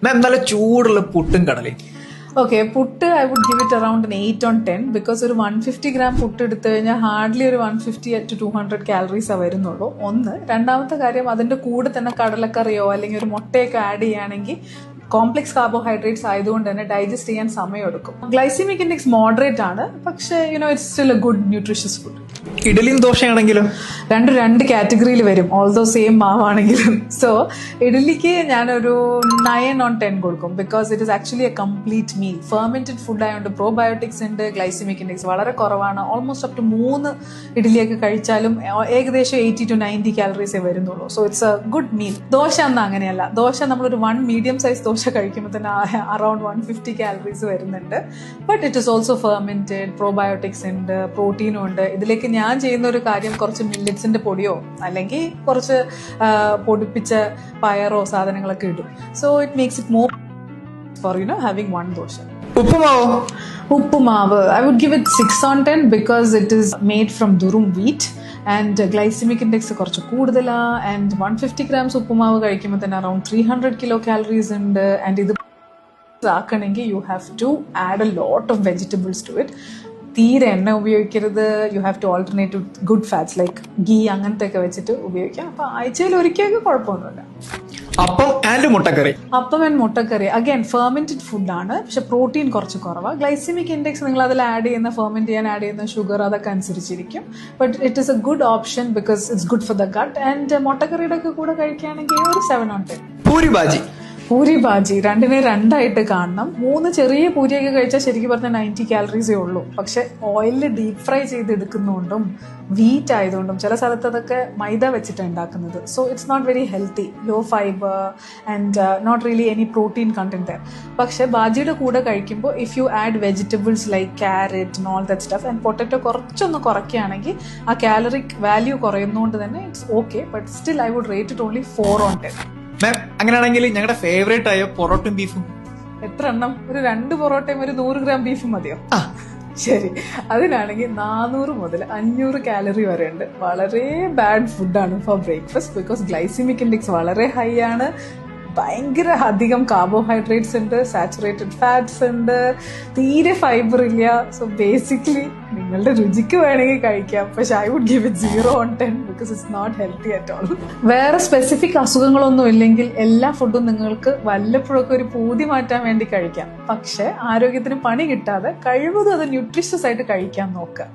മാം നല്ല ചൂടുള്ള പുട്ടും കടലയും. Okay, puttu I would give it around 8 on 10 because ഒരു 150 gram പുട്ട് എടുത്തു കഴിഞ്ഞാൽ ഹാർഡ്ലി ഒരു 150 to 200 calories വരുന്നുള്ളൂ. ഒന്ന്. രണ്ടാമത്തെ കാര്യം, അതിന്റെ കൂടെ തന്നെ കടലക്കറിയോ അല്ലെങ്കിൽ ഒരു മുട്ടയൊക്കെ ആഡ് ചെയ്യുകയാണെങ്കിൽ കോംപ്ലക്സ് കാർബോഹൈഡ്രേറ്റ്സ് ആയതുകൊണ്ട് തന്നെ ഡൈജസ്റ്റ് ചെയ്യാൻ സമയമെടുക്കും. ഗ്ലൈസിമിക് ഇൻഡെക്സ് മോഡറേറ്റ് ആണ്, പക്ഷേ it's still a good nutritious food. ഇഡലിയും ദോശയാണെങ്കിലും രണ്ട് കാറ്റഗറിയിൽ വരും, ഓൾദോ സെയിം മാവാണെങ്കിലും. സോ ഇഡലിക്ക് ഞാനൊരു 9 on 10 കൊടുക്കും because it is actually a complete meal. Fermented food ആയതുകൊണ്ട് പ്രോബയോട്ടിക്സ് ഉണ്ട്, ഗ്ലൈസിമിക് ഇൻഡെക്സ് വളരെ കുറവാണ്. ഓൾമോസ്റ്റ് അപ് ടു 3 ഇഡലിയൊക്കെ കഴിച്ചാലും ഏകദേശം 80 to 90 calories വരുന്നുള്ളൂ. So it's A good meal. Dosa എന്നാ അങ്ങനെയല്ല. ദോശ നമ്മളൊരു 1 മീഡിയം സൈസ് ദോശ കഴിക്കുമ്പോൾ തന്നെ അറൌണ്ട് 150 calories വരുന്നുണ്ട്. But it is also fermented, probiotics ഉണ്ട്, പ്രോട്ടീനും ഉണ്ട്. ഇതിലേക്ക് ഞാൻ ചെയ്യുന്ന ഒരു കാര്യം, കുറച്ച് മില്ലറ്റ്സിന്റെ പൊടിയോ അല്ലെങ്കിൽ കുറച്ച് പൊടിപ്പിച്ച പയറോ സാധനങ്ങളൊക്കെ ഇടും. So it makes it more for having 1 dosa. ഉപ്പുമാവ് I would give it 6 on 10 because it is made from durum wheat and glycemic index കുറച്ച് കൂടുതലാണ്. ആൻഡ് 150 grams ഉപ്പുമാവ് കഴിക്കുമ്പോൾ തന്നെ അറൌണ്ട് 300 kilocalories ഉണ്ട്. ആൻഡ് ഇത് ആക്കണമെങ്കിൽ you have to add a lot of vegetables to it. തീരെ എണ്ണ ഉപയോഗിക്കരുത്. You have to alternate with good fats like ghee അങ്ങനത്തെ ഒക്കെ വെച്ചിട്ട് ഉപയോഗിക്കാം. അപ്പൊ ആഴ്ചയിൽ ഒരിക്കലൊക്കെ കുഴപ്പമൊന്നുമില്ല. അപ്പം ആൻഡ് മുട്ടക്കറി അഗൈൻ ഫെർമെന്റഡ് ഫുഡാണ്, പക്ഷെ പ്രോട്ടീൻ കുറച്ച് കുറവാണ്. ഗ്ലൈസിമിക് ഇൻഡെക്സ് നിങ്ങൾ അതിൽ ആഡ് ചെയ്യുന്ന ഫെർമെന്റ് ചെയ്യാൻ ആഡ് ചെയ്യുന്ന ഷുഗർ അതൊക്കെ അനുസരിച്ചിരിക്കും. But it is a good option because it's good for the gut. And മുട്ടക്കറിയുടെ ഒക്കെ കൂടെ കഴിക്കുകയാണെങ്കിൽ ഒരു 7 on 10. പൂരി ഭാജി രണ്ടിനെ രണ്ടായിട്ട് കാണണം. 3 ചെറിയ പൂരിയൊക്കെ കഴിച്ചാൽ ശരിക്കും പറഞ്ഞാൽ 90 calories ഉള്ളൂ. പക്ഷെ ഓയിലിൽ ഡീപ് ഫ്രൈ ചെയ്ത് എടുക്കുന്നതുകൊണ്ടും വീറ്റ് ആയതുകൊണ്ടും ചില സ്ഥലത്ത് അതൊക്കെ മൈദ വെച്ചിട്ടാണ് ഉണ്ടാക്കുന്നത്. So it's not very healthy, low fibre and not really any protein content there. പക്ഷെ ഭാജിയുടെ കൂടെ കഴിക്കുമ്പോൾ if you add vegetables like carrot and all that stuff and potato കുറച്ചൊന്ന് കുറയ്ക്കുകയാണെങ്കിൽ ആ കാലറിക് വാല്യൂ കുറയുന്നതുകൊണ്ട് തന്നെ it's okay. But still I would rate it only 4 on 10. Ma'am അങ്ങനെയാണെങ്കിൽ ഞങ്ങളുടെ ഫേവറേറ്റ് ആയ പൊറോട്ടയും ബീഫും എത്ര എണ്ണം? ഒരു 2 പൊറോട്ടയും ഒരു 100 gram ബീഫും മതിയോ? ശരി, അതിനാണെങ്കിൽ 400 മുതൽ 500 calorie വരെ ഉണ്ട്. വളരെ ബാഡ് ഫുഡാണ് four breakfast because glycaemic index വളരെ ഹൈ ആണ്. ഭയങ്കര അധികം കാർബോഹൈഡ്രേറ്റ്സ് ഉണ്ട്, സാച്ചുറേറ്റഡ് ഫാറ്റ്സ് ഉണ്ട്, തീരെ ഫൈബർ ഇല്ല. സോ ബേസിക്കലി നിങ്ങളുടെ രുചിക്ക് വേണമെങ്കിൽ കഴിക്കാം, പക്ഷെ I would give it 0 on 10 because it's not healthy at all. വേറെ സ്പെസിഫിക് അസുഖങ്ങളൊന്നും ഇല്ലെങ്കിൽ എല്ലാ ഫുഡും നിങ്ങൾക്ക് വല്ലപ്പോഴൊക്കെ ഒരു പൂതി മാറ്റാൻ വേണ്ടി കഴിക്കാം. പക്ഷെ ആരോഗ്യത്തിന് പണി കിട്ടാതെ കഴിവതും അത് ന്യൂട്രീഷ്യസ് ആയിട്ട് കഴിക്കാൻ നോക്കുക.